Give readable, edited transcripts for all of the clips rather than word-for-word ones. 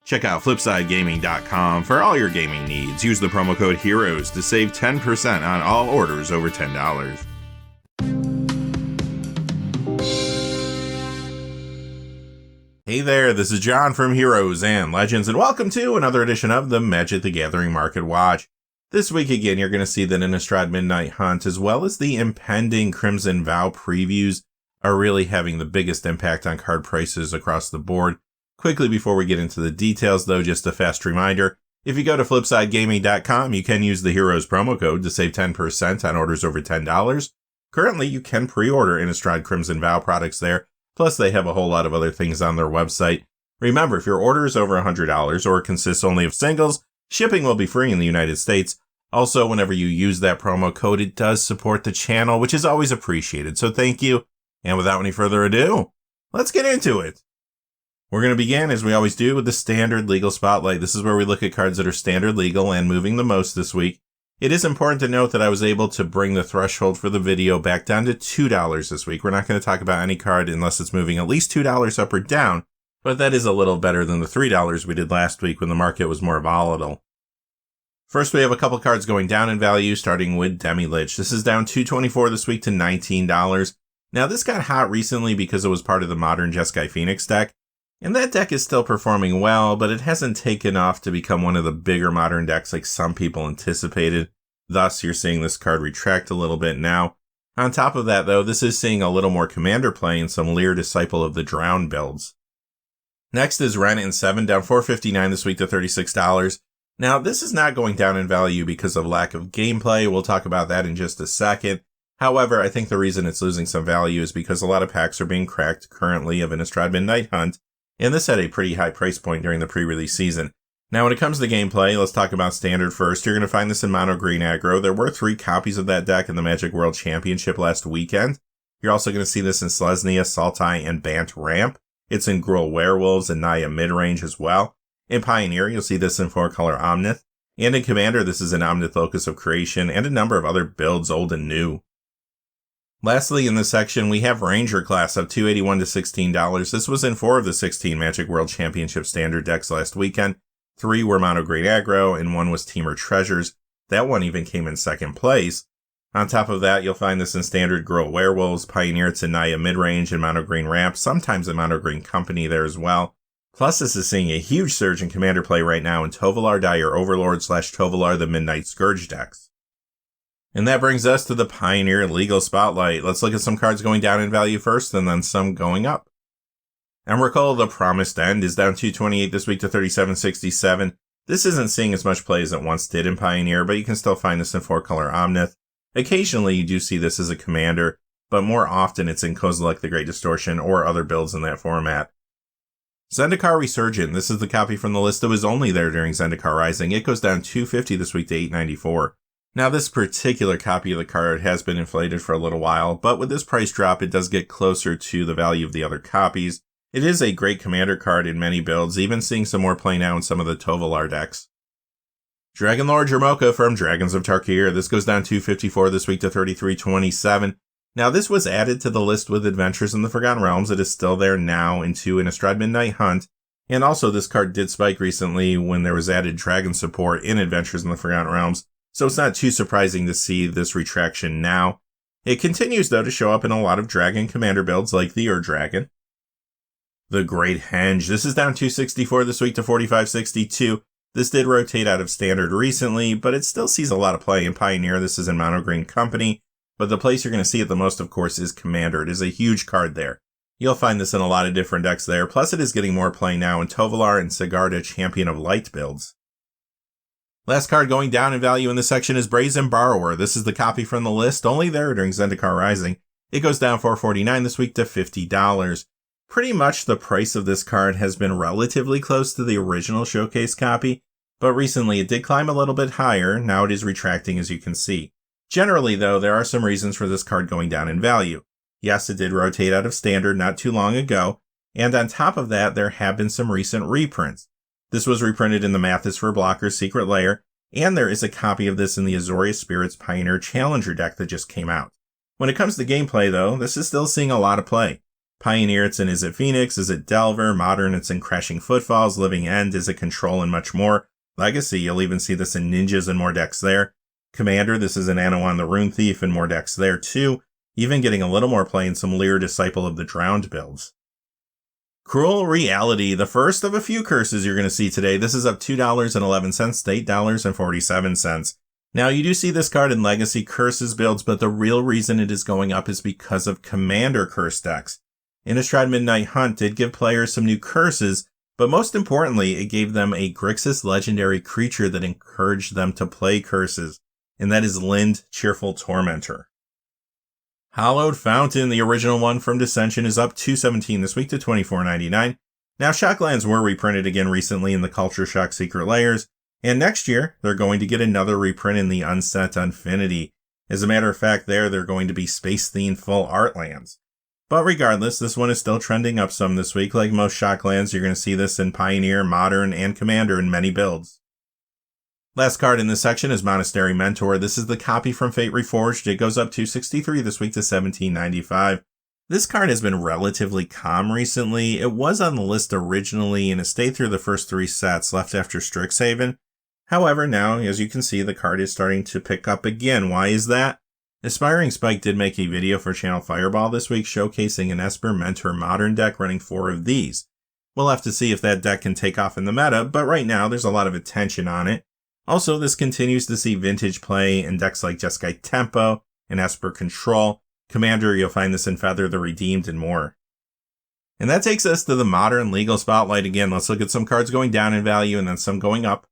Check out FlipsideGaming.com for all your gaming needs. Use the promo code HEROES to save 10% on all orders over $10. Hey there, this is John from Heroes and Legends, and welcome to another edition of the Magic the Gathering Market Watch. This week again, you're going to see that Innistrad Midnight Hunt, as well as the impending Crimson Vow previews, are really having the biggest impact on card prices across the board. Quickly before we get into the details, though, just a fast reminder, if you go to FlipsideGaming.com, you can use the Heroes promo code to save 10% on orders over $10. Currently, you can pre-order Innistrad Crimson Vow products there, plus they have a whole lot of other things on their website. Remember, if your order is over $100 or consists only of singles, shipping will be free in the United States. Also, whenever you use that promo code, it does support the channel, which is always appreciated, so thank you. And without any further ado, let's get into it. We're going to begin, as we always do, with the Standard Legal Spotlight. This is where we look at cards that are standard legal and moving the most this week. It is important to note that I was able to bring the threshold for the video back down to $2 this week. We're not going to talk about any card unless it's moving at least $2 up or down, but that is a little better than the $3 we did last week when the market was more volatile. First, we have a couple cards going down in value, starting with Demi-Lich. This is down $2.24 this week to $19. Now, this got hot recently because it was part of the modern Jeskai Phoenix deck. And that deck is still performing well, but it hasn't taken off to become one of the bigger modern decks like some people anticipated. Thus, you're seeing this card retract a little bit now. On top of that, though, this is seeing a little more commander play in some Lear Disciple of the Drowned builds. Next is Ren in 7, down $4.59 this week to $36. Now, this is not going down in value because of lack of gameplay. We'll talk about that in just a second. However, I think the reason it's losing some value is because a lot of packs are being cracked currently of Innistrad Midnight Hunt, and this had a pretty high price point during the pre-release season. Now, when it comes to gameplay, let's talk about Standard first. You're going to find this in Mono Green Aggro. There were 3 copies of that deck in the Magic World Championship last weekend. You're also going to see this in Selesnya, Sultai, and Bant Ramp. It's in Gruul Werewolves and Naya Midrange as well. In Pioneer, you'll see this in 4-color Omnith. And in Commander, this is an Omnith Locus of Creation and a number of other builds, old and new. Lastly, in this section, we have Ranger class up $2.81 to $16. This was in 4 of the 16 Magic World Championship Standard decks last weekend. 3 were Mono Green Aggro, and 1 was Teamer Treasures. That one even came in second place. On top of that, you'll find this in Standard Gruul Werewolves, Pioneer, Naya Midrange, and Mono Green Ramp, sometimes in Mono Green Company there as well. Plus, this is seeing a huge surge in Commander play right now in Tovolar Dire Overlord / Tovolar the Midnight Scourge decks. And that brings us to the Pioneer Legal Spotlight. Let's look at some cards going down in value first, and then some going up. Emrakul, the Promised End, is down $2.28 this week to $37.67. This isn't seeing as much play as it once did in Pioneer, but you can still find this in 4-color Omnith. Occasionally, you do see this as a commander, but more often it's in Kozilek the Great Distortion or other builds in that format. Zendikar Resurgent. This is the copy from the list that was only there during Zendikar Rising. It goes down $2.50 this week to $8.94. Now, this particular copy of the card has been inflated for a little while, but with this price drop, it does get closer to the value of the other copies. It is a great commander card in many builds, even seeing some more play now in some of the Tovolar decks. Dragonlord Jamoka from Dragons of Tarkir. This goes down $2.54 this week to $33.27. Now, this was added to the list with Adventures in the Forgotten Realms. It is still there now into Innistrad Midnight Hunt. And also, this card did spike recently when there was added Dragon support in Adventures in the Forgotten Realms. So it's not too surprising to see this retraction now. It continues, though, to show up in a lot of Dragon Commander builds like the Ur-Dragon. The Great Henge. This is down $2.64 this week to $45.62. This did rotate out of Standard recently, but it still sees a lot of play in Pioneer. This is in Mono Green Company. But the place you're going to see it the most, of course, is Commander. It is a huge card there. You'll find this in a lot of different decks there. Plus, it is getting more play now in Tovolar and Sigarda Champion of Light builds. Last card going down in value in this section is Brazen Borrower. This is the copy from the list, only there during Zendikar Rising. It goes down $4.49 this week to $50. Pretty much the price of this card has been relatively close to the original showcase copy, but recently it did climb a little bit higher. Now it is retracting, as you can see. Generally, though, there are some reasons for this card going down in value. Yes, it did rotate out of Standard not too long ago, and on top of that, there have been some recent reprints. This was reprinted in the Mathis for Blockers Secret Lair, and there is a copy of this in the Azorius Spirits Pioneer Challenger deck that just came out. When it comes to gameplay, though, this is still seeing a lot of play. Pioneer, it's in Is It Phoenix, Is It Delver, Modern, it's in Crashing Footfalls, Living End, Is It Control, and much more. Legacy, you'll even see this in Ninjas and more decks there. Commander, this is in Anawan the Rune Thief and more decks there too. Even getting a little more play in some Lear Disciple of the Drowned builds. Cruel Reality, the first of a few curses you're going to see today. This is up $2.11 to $8.47. Now, you do see this card in Legacy Curses builds, but the real reason it is going up is because of Commander Curse decks. Innistrad Midnight Hunt did give players some new curses, but most importantly, it gave them a Grixis legendary creature that encouraged them to play curses, and that is Lind, Cheerful Tormentor. Hallowed Fountain, the original one from Dissension, is up $2.17 this week to $24.99. Now, Shocklands were reprinted again recently in the Culture Shock Secret Layers, and next year, they're going to get another reprint in the Unset Infinity. As a matter of fact, they're going to be space-themed full art lands. But regardless, this one is still trending up some this week. Like most Shocklands, you're going to see this in Pioneer, Modern, and Commander in many builds. Last card in this section is Monastery Mentor. This is the copy from Fate Reforged. It goes up $2.63 this week to $17.95. This card has been relatively calm recently. It was on the list originally and it stayed through the first 3 sets left after Strixhaven. However, now, as you can see, the card is starting to pick up again. Why is that? Aspiring Spike did make a video for Channel Fireball this week showcasing an Esper Mentor Modern deck running 4 of these. We'll have to see if that deck can take off in the meta, but right now there's a lot of attention on it. Also, this continues to see vintage play in decks like Jeskai Tempo and Esper Control. Commander, you'll find this in Feather the Redeemed and more. And that takes us to the Modern Legal Spotlight again. Let's look at some cards going down in value and then some going up.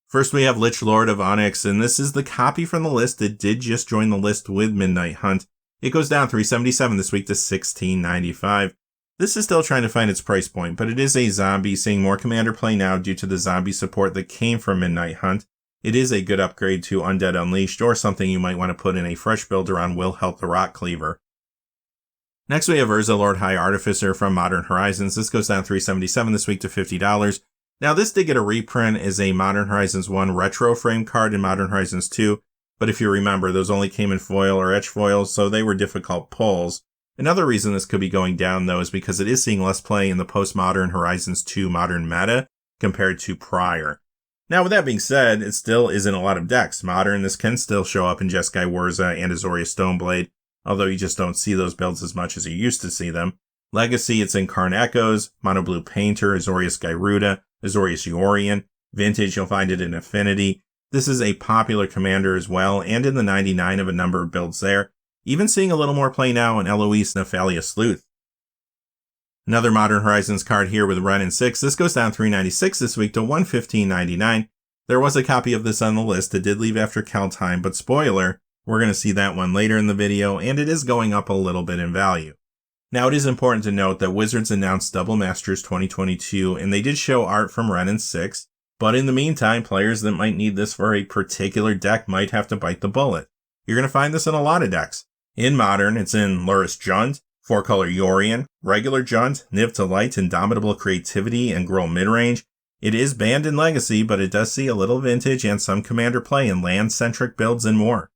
First, we have Lich Lord of Onyx, and this is the copy from the list that did just join the list with Midnight Hunt. It goes down $3.77 this week to $16.95. This is still trying to find its price point, but it is a zombie, seeing more Commander play now due to the zombie support that came from Midnight Hunt. It is a good upgrade to Undead Unleashed, or something you might want to put in a fresh builder on Will Help the Rock Cleaver. Next, we have Urza Lord High Artificer from Modern Horizons. This goes down $3.77 this week to $50. Now, this did get a reprint as a Modern Horizons 1 retro frame card in Modern Horizons 2, but if you remember, those only came in foil or etch foils, so they were difficult pulls. Another reason this could be going down, though, is because it is seeing less play in the post-Modern Horizons 2 Modern meta compared to prior. Now, with that being said, it still is in a lot of decks. Modern, this can still show up in Jeskai Wurza and Azoria Stoneblade, although you just don't see those builds as much as you used to see them. Legacy, it's in Karn Echoes, Mono Blue Painter, Azorius Gyruda, Azorius Yorion. Vintage, you'll find it in Affinity. This is a popular commander as well, and in the 99 of a number of builds there. Even seeing a little more play now in Eloise Nephalia Sleuth. Another Modern Horizons card here with Ren and 6. This goes down $3.96 this week to $115.99. There was a copy of this on the list. It did leave after Kaldheim, but spoiler, we're going to see that one later in the video, and it is going up a little bit in value. Now, it is important to note that Wizards announced Double Masters 2022, and they did show art from Ren and 6, but in the meantime, players that might need this for a particular deck might have to bite the bullet. You're going to find this in a lot of decks. In Modern, it's in Lurrus Jund, 4-color Yorion, regular Jund, Niv to Light, Indomitable Creativity, and Gruul Midrange. It is banned in Legacy, but it does see a little vintage and some Commander play in land-centric builds and more.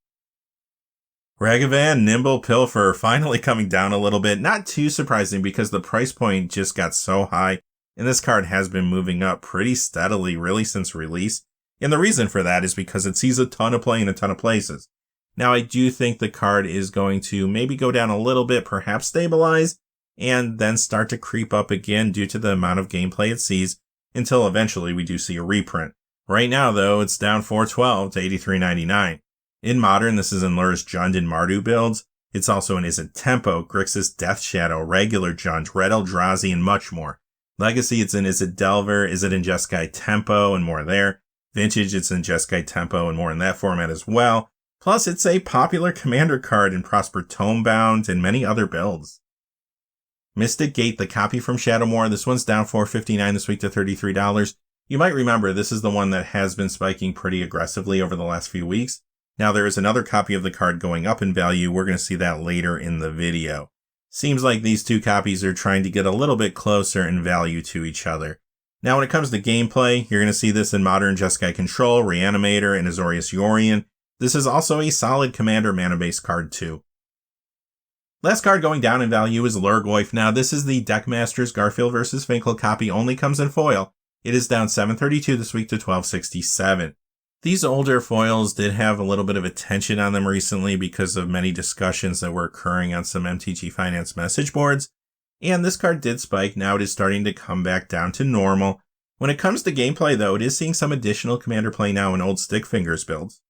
Ragavan Nimble Pilfer finally coming down a little bit. Not too surprising because the price point just got so high, and this card has been moving up pretty steadily really since release. And the reason for that is because it sees a ton of play in a ton of places. Now, I do think the card is going to maybe go down a little bit, perhaps stabilize, and then start to creep up again due to the amount of gameplay it sees, until eventually we do see a reprint. Right now, though, it's down $4.12 to $83.99. In Modern, this is in Lurrus Jund and Mardu builds. It's also in Is It Tempo, Grixis Death Shadow, regular Jund, Red Eldrazi, and much more. Legacy, it's in Is It Delver, Is It in Jeskai Tempo, and more there. Vintage, it's in Jeskai Tempo, and more in that format as well. Plus, it's a popular Commander card in Prosper Tomebound and many other builds. Mystic Gate, the copy from Shadowmoor. This one's down $4.59 this week to $33. You might remember this is the one that has been spiking pretty aggressively over the last few weeks. Now, there is another copy of the card going up in value. We're going to see that later in the video. Seems like these two copies are trying to get a little bit closer in value to each other. Now, when it comes to gameplay, you're going to see this in Modern Jeskai Control, Reanimator, and Azorius Yorion. This is also a solid Commander mana-based card too. Last card going down in value is Lurgoyf. Now, this is the Deckmasters Garfield vs. Finkel copy, only comes in foil. It is down $7.32 this week to $12.67. These older foils did have a little bit of attention on them recently because of many discussions that were occurring on some MTG Finance message boards. And this card did spike. Now it is starting to come back down to normal. When it comes to gameplay, though, it is seeing some additional Commander play now in old Stick Fingers builds.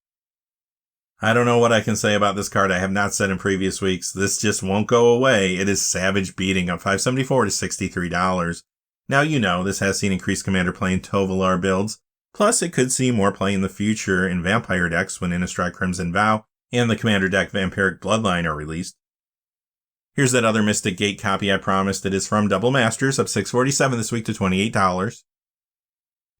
I don't know what I can say about this card. I have not said in previous weeks. This just won't go away. It is Savage Beating up $5.74 to $63. Now you know this has seen increased Commander play in Tovolar builds. Plus, it could see more play in the future in Vampire decks when Innistrad Crimson Vow and the Commander deck Vampiric Bloodline are released. Here's that other Mystic Gate copy I promised. It is from Double Masters, up $6.47 this week to $28.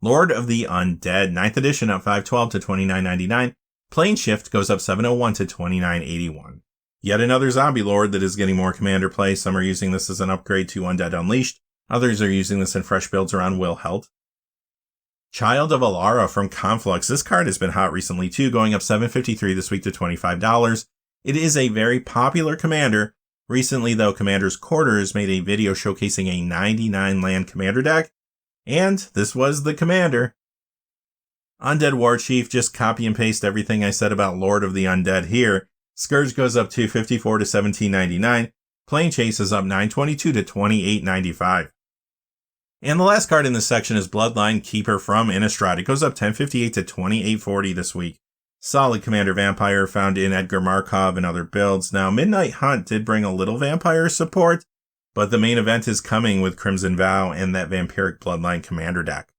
Lord of the Undead, 9th edition, up $5.12 to $29.99. Plane Shift goes up $7.01 to $29.81. Yet another Zombie Lord that is getting more Commander play. Some are using this as an upgrade to Undead Unleashed. Others are using this in fresh builds around Will Held. Child of Alara from Conflux. This card has been hot recently too, going up $7.53 this week to $25. It is a very popular Commander. Recently, though, Commander's Quarters made a video showcasing a 99 land Commander deck, and this was the Commander. Undead War Chief, just copy and paste everything I said about Lord of the Undead here. Scourge goes up $2.54 to $17.99. Plane Chase is up $9.22 to $28.95. And the last card in this section is Bloodline Keeper from Innistrad. It goes up $10.58 to $28.40 this week. Solid Commander Vampire found in Edgar Markov and other builds. Now, Midnight Hunt did bring a little Vampire support, but the main event is coming with Crimson Vow and that Vampiric Bloodline Commander deck.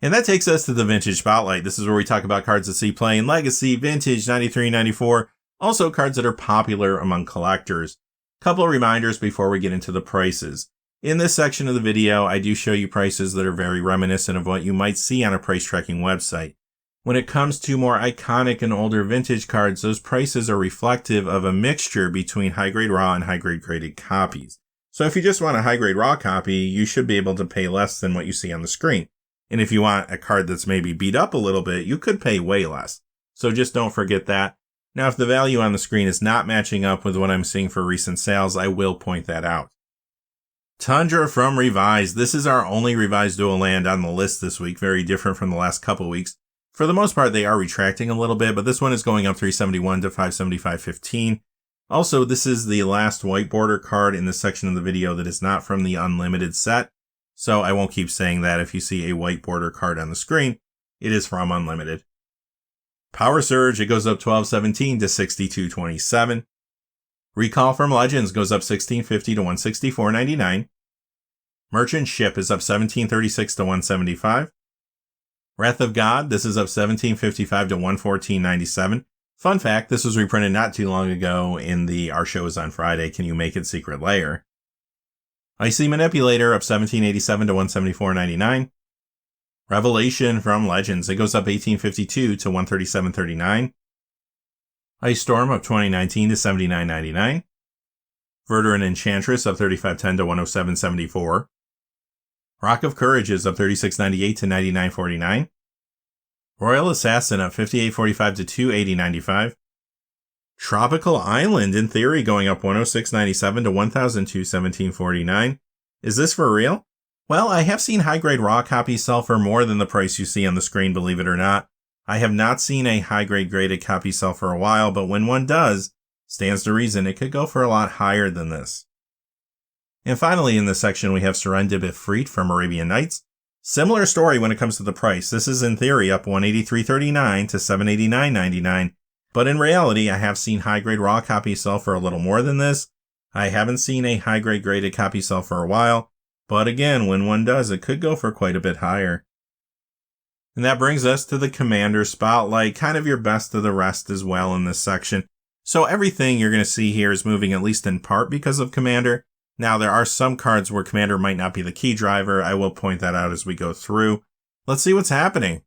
And that takes us to the Vintage Spotlight. This is where we talk about cards that see play in Legacy, Vintage, 93, 94, also cards that are popular among collectors. Couple of reminders before we get into the prices. In this section of the video, I do show you prices that are very reminiscent of what you might see on a price tracking website. When it comes to more iconic and older vintage cards, those prices are reflective of a mixture between high-grade raw and high-grade graded copies. So if you just want a high-grade raw copy, you should be able to pay less than what you see on the screen. And if you want a card that's maybe beat up a little bit, you could pay way less. So just don't forget that. Now, if the value on the screen is not matching up with what I'm seeing for recent sales, I will point that out. Tundra from Revised. This is our only Revised dual land on the list this week, very different from the last couple weeks. For the most part, they are retracting a little bit, but this one is going up $3.71 to $5.75.15. Also, this is the last white border card in this section of the video that is not from the Unlimited set, so I won't keep saying that if you see a white border card on the screen. It is from Unlimited. Power Surge, it goes up $12.17 to $62.27. Recall from Legends goes up $16.50 to $164.99. Merchant Ship is up $17.36 to $175. Wrath of God, this is up $17.55 to $114.97. Fun fact, this was reprinted not too long ago in the Our Show is on Friday, Can You Make It Secret Lair. Icy Manipulator up $17.87 to $174.99. Revelation from Legends, it goes up $18.52 to $137.39. Ice Storm up $20.19 to $79.99. Verduran Enchantress up $35.10 to $107.74. Rock of Courage is up $36.98 to $99.49. Royal Assassin up $58.45 to $280.95. Tropical Island, in theory, going up $106.97 to $1,217.49. Is this for real? Well, I have seen high-grade raw copies sell for more than the price you see on the screen, believe it or not. I have not seen a high-grade graded copy sell for a while, but when one does, stands to reason it could go for a lot higher than this. And finally, in this section, we have Serendib Ifrit from Arabian Nights. Similar story when it comes to the price. This is in theory up $183.39 to $789.99, but in reality, I have seen high-grade raw copies sell for a little more than this. I haven't seen a high-grade graded copy sell for a while, but again, when one does, it could go for quite a bit higher. And that brings us to the Commander Spotlight, kind of your best of the rest as well in this section. So everything you're going to see here is moving at least in part because of Commander. Now, there are some cards where Commander might not be the key driver. I will point that out as we go through. Let's see what's happening.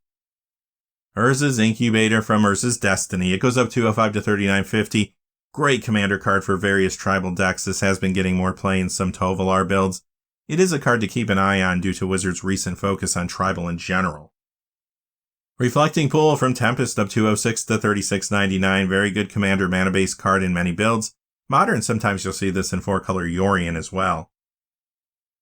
Urza's Incubator from Urza's Destiny. It goes up $205 to $39.50. Great Commander card for various tribal decks. This has been getting more play in some Tovolar builds. It is a card to keep an eye on due to Wizards' recent focus on tribal in general. Reflecting Pool from Tempest up $206 to $36.99. Very good Commander mana-based card in many builds. Modern, sometimes you'll see this in 4-color Yorion as well.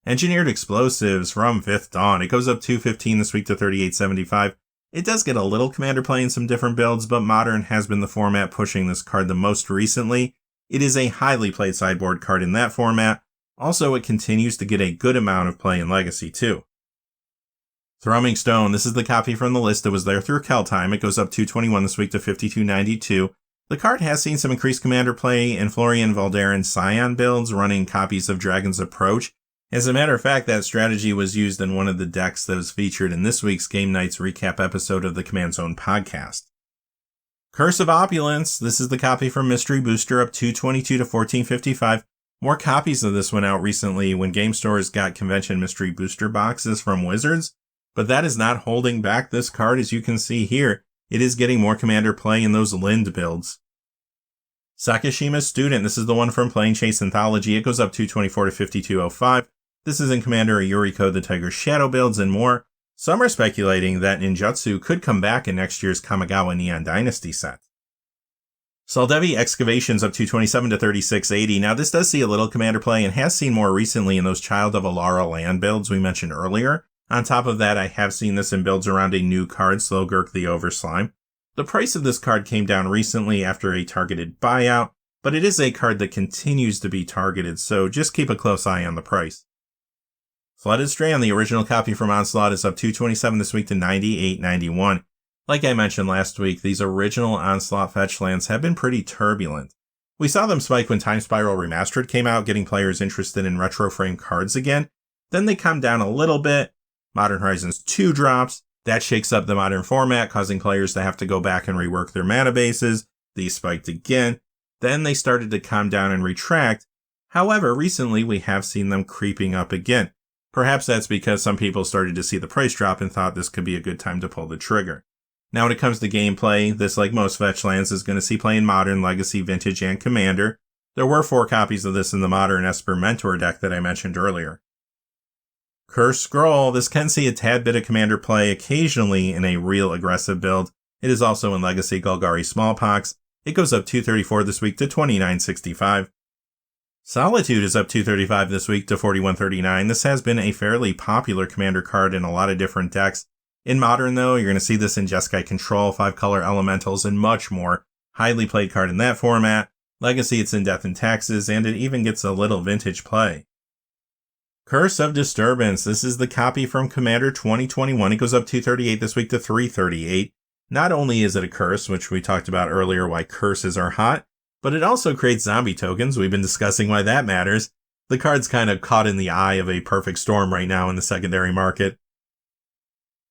Engineered Explosives from 5th Dawn. It goes up 215 this week to 38.75. It does get a little commander play in some different builds, but Modern has been the format pushing this card the most recently. It is a highly played sideboard card in that format. Also, it continues to get a good amount of play in Legacy too. Thrumming Stone. This is the copy from the list that was there through Kel time. It goes up 221 this week to 52.92. The card has seen some increased commander play in Florian Valderin Scion builds running copies of Dragon's Approach. As a matter of fact, that strategy was used in one of the decks that was featured in this week's Game Nights recap episode of the Command Zone podcast. Curse of Opulence. This is the copy from Mystery Booster, up 222 to 14.55. More copies of this went out recently when game stores got convention Mystery Booster boxes from Wizards, but that is not holding back this card. As you can see here, it is getting more commander play in those Lind builds. Sakashima's Student. This is the one from Playing Chase Anthology. It goes up 224 to 52.05. This is in Commander Yuriko the Tiger Shadow builds and more. Some are speculating that Ninjutsu could come back in next year's Kamigawa Neon Dynasty set. Saldevi Excavations up 227 to 36.80. Now this does see a little commander play and has seen more recently in those Child of Alara land builds we mentioned earlier. On top of that, I have seen this in builds around a new card, Slogurk the Overslime. The price of this card came down recently after a targeted buyout, but it is a card that continues to be targeted, so just keep a close eye on the price. Flooded Strand, the original copy from Onslaught, is up 227 this week to 98.91. Like I mentioned last week, these original Onslaught fetch lands have been pretty turbulent. We saw them spike when Time Spiral Remastered came out, getting players interested in retro frame cards again. Then they come down a little bit. Modern Horizons 2 drops. That shakes up the Modern format, causing players to have to go back and rework their mana bases. These spiked again. Then they started to calm down and retract. However, recently we have seen them creeping up again. Perhaps that's because some people started to see the price drop and thought this could be a good time to pull the trigger. Now when it comes to gameplay, this, like most fetch lands, is going to see play in Modern, Legacy, Vintage, and Commander. There were 4 copies of this in the Modern Esper Mentor deck that I mentioned earlier. Cursed Scroll. This can see a tad bit of Commander play occasionally in a real aggressive build. It is also in Legacy Golgari Smallpox. It goes up 234 this week to 29.65. Solitude is up 235 this week to 41.39. This has been a fairly popular commander card in a lot of different decks. In Modern, though, you're going to see this in Jeskai Control, 5-color Elementals, and much more. Highly played card in that format. Legacy, it's in Death and Taxes, and it even gets a little vintage play. Curse of Disturbance. This is the copy from Commander 2021. It goes up 238 this week to 338. Not only is it a curse, which we talked about earlier why curses are hot, but it also creates zombie tokens. We've been discussing why that matters. The card's kind of caught in the eye of a perfect storm right now in the secondary market.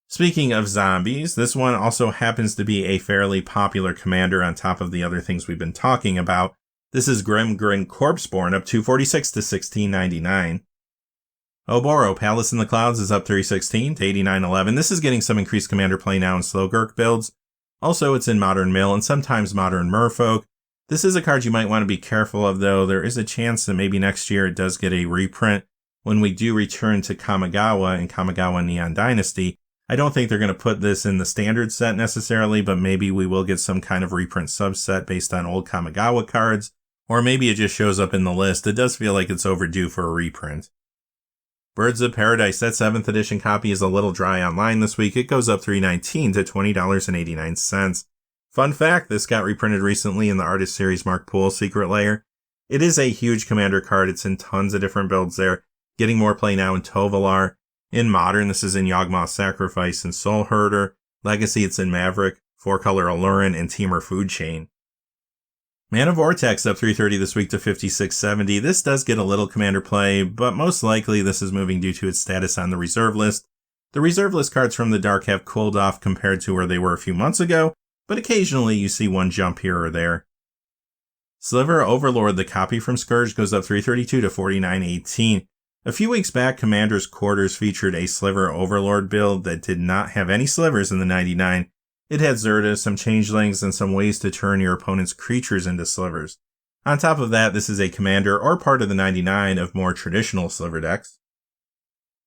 Speaking of zombies, this one also happens to be a fairly popular commander on top of the other things we've been talking about. This is Grim Grin Corpseborn, up 246 to 16.99. Oboro, Palace in the Clouds, is up 316 to 89.11. This is getting some increased commander play now in Slogurk builds. Also, it's in Modern Mill and sometimes Modern Merfolk. This is a card you might want to be careful of, though. There is a chance that maybe next year it does get a reprint when we do return to Kamigawa and Kamigawa Neon Dynasty. I don't think they're going to put this in the standard set necessarily, but maybe we will get some kind of reprint subset based on old Kamigawa cards, or maybe it just shows up in the list. It does feel like it's overdue for a reprint. Birds of Paradise, that 7th edition copy is a little dry online this week. It goes up $3.19 to $20.89. Fun fact, this got reprinted recently in the Artist Series Mark Poole Secret Lair. It is a huge commander card. It's in tons of different builds there. Getting more play now in Tovalar. In Modern, this is in Yawgmoth Sacrifice and Soul Herder. Legacy, it's in Maverick, 4-color Alurin, and Temur Food Chain. Mana Vortex up 330 this week to 56.70. This does get a little commander play, but most likely this is moving due to its status on the reserve list. The reserve list cards from the Dark have cooled off compared to where they were a few months ago, but occasionally you see one jump here or there. Sliver Overlord, the copy from Scourge, goes up 332 to 49.18. A few weeks back, Commander's Quarters featured a Sliver Overlord build that did not have any slivers in the 99. It had Zerta, some changelings, and some ways to turn your opponent's creatures into slivers. On top of that, this is a commander or part of the 99 of more traditional sliver decks.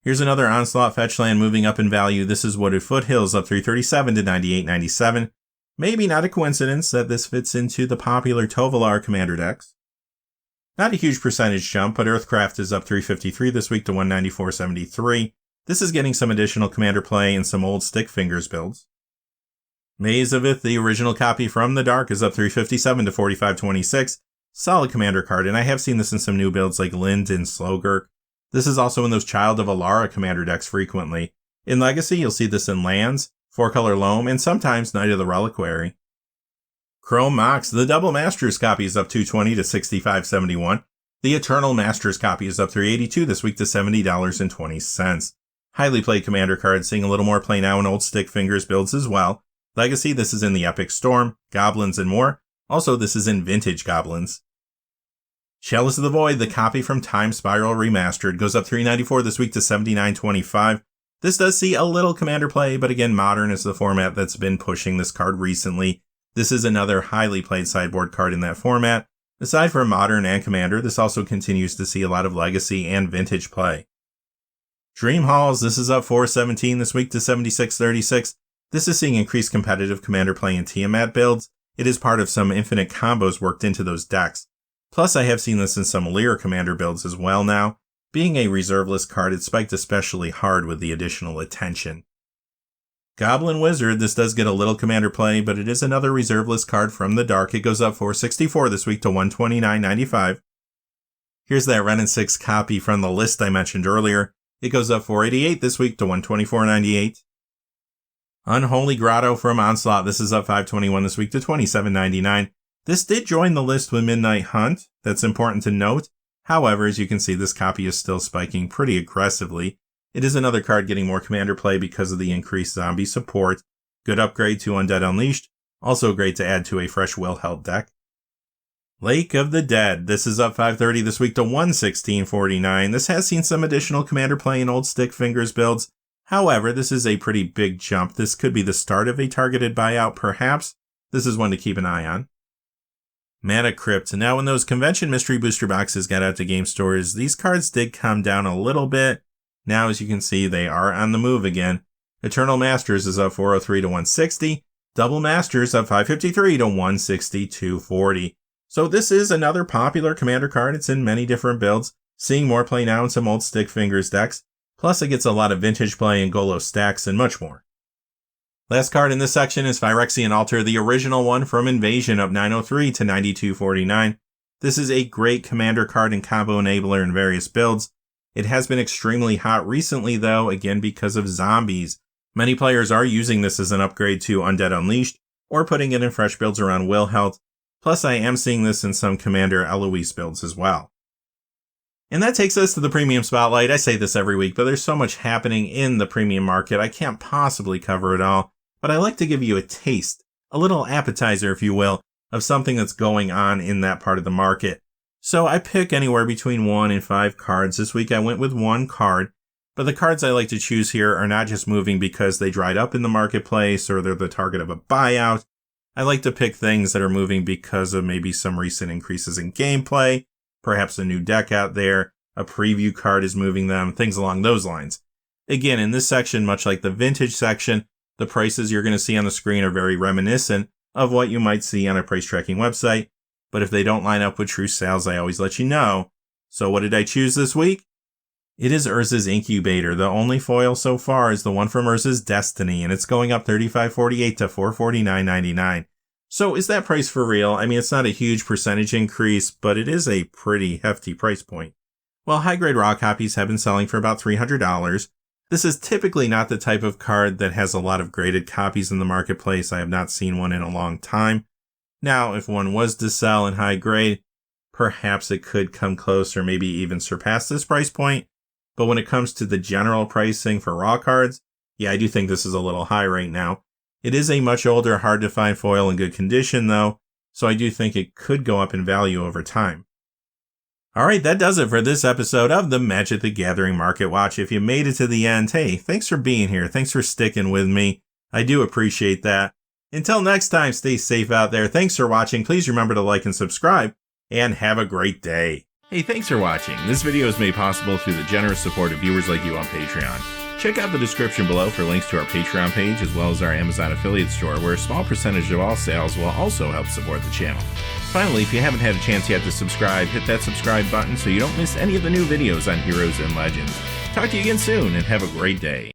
Here's another Onslaught fetch land moving up in value. This is Wooded Foothills, up 337 to 98.97. Maybe not a coincidence that this fits into the popular Tovalar commander decks. Not a huge percentage jump, but Earthcraft is up 353 this week to 194.73. This is getting some additional commander play and some old Stick Fingers builds. Maze of Ith, the original copy from the Dark, is up 357 to 45.26. Solid commander card, and I have seen this in some new builds like Lind and Slogurk. This is also in those Child of Alara commander decks frequently. In Legacy, you'll see this in lands, 4-color Loam, and sometimes Knight of the Reliquary. Chrome Mox, the Double Masters copy is up 220 to 65.71. The Eternal Masters copy is up 382 this week to $70.20. Highly played commander card, seeing a little more play now in old Stick Fingers builds as well. Legacy, this is in the Epic Storm, Goblins, and more. Also, this is in Vintage Goblins. Chalice of the Void, the copy from Time Spiral Remastered, goes up 394 this week to 79.25. This does see a little commander play, but again, Modern is the format that's been pushing this card recently. This is another highly played sideboard card in that format. Aside from Modern and Commander, this also continues to see a lot of Legacy and Vintage play. Dream Halls, this is up 417 this week to 76.36. This is seeing increased competitive commander play in Tiamat builds. It is part of some infinite combos worked into those decks. Plus, I have seen this in some Lear commander builds as well now. Being a reserve list card, it spiked especially hard with the additional attention. Goblin Wizard, this does get a little commander play, but it is another reserve list card from the Dark. It goes up 464 this week to 129.95. Here's that Ren and 6 copy from the list I mentioned earlier. It goes up 488 this week to 124.98. Unholy Grotto from Onslaught, this is up 521 this week to 27.99. This did join the list with Midnight Hunt. That's important to note. However, as you can see, this copy is still spiking pretty aggressively. It is another card getting more commander play because of the increased zombie support. Good upgrade to Undead Unleashed. Also great to add to a fresh Wilheld deck. Lake of the Dead. This is up 530 this week to 116.49. This has seen some additional commander play in old Stick Fingers builds. However, this is a pretty big jump. This could be the start of a targeted buyout, perhaps. This is one to keep an eye on. Mana Crypt. Now, when those convention mystery booster boxes got out to game stores, these cards did come down a little bit. Now, as you can see, they are on the move again. Eternal Masters is up 403 to 160. Double Masters up 553 to 162.40. So this is another popular commander card. It's in many different builds. Seeing more play now in some old Stick Fingers decks. Plus, it gets a lot of vintage play in Golo stacks and much more. Last card in this section is Phyrexian Altar, the original one from Invasion, up 903 to 92.49. This is a great commander card and combo enabler in various builds. It has been extremely hot recently, though, again because of zombies. Many players are using this as an upgrade to Undead Unleashed, or putting it in fresh builds around Wilheld. Plus, I am seeing this in some Commander Eloise builds as well. And that takes us to the premium spotlight. I say this every week, but there's so much happening in the premium market, I can't possibly cover it all. But I like to give you a taste, a little appetizer, if you will, of something that's going on in that part of the market. So I pick anywhere between 1 and 5 cards. This week I went with 1 card, but the cards I like to choose here are not just moving because they dried up in the marketplace or they're the target of a buyout. I like to pick things that are moving because of maybe some recent increases in gameplay, perhaps a new deck out there, a preview card is moving them, things along those lines. Again, in this section, much like the vintage section, the prices you're going to see on the screen are very reminiscent of what you might see on a price tracking website. But if they don't line up with true sales, I always let you know. So what did I choose this week? It is Urza's Incubator. The only foil so far is the one from Urza's Destiny, and it's going up $35.48 to $449.99. So is that price for real? I mean, it's not a huge percentage increase, but it is a pretty hefty price point. Well, high-grade raw copies have been selling for about $300. This is typically not the type of card that has a lot of graded copies in the marketplace. I have not seen one in a long time. Now, if one was to sell in high grade, perhaps it could come close or maybe even surpass this price point. But when it comes to the general pricing for raw cards, yeah, I do think this is a little high right now. It is a much older, hard to find foil in good condition though, so I do think it could go up in value over time. Alright, that does it for this episode of the Magic the Gathering Market Watch. If you made it to the end, hey, thanks for being here. Thanks for sticking with me. I do appreciate that. Until next time, stay safe out there. Thanks for watching. Please remember to like and subscribe, and have a great day. Hey, thanks for watching. This video is made possible through the generous support of viewers like you on Patreon. Check out the description below for links to our Patreon page as well as our Amazon affiliate store, where a small percentage of all sales will also help support the channel. Finally, if you haven't had a chance yet to subscribe, hit that subscribe button so you don't miss any of the new videos on Heroes and Legends. Talk to you again soon, and have a great day.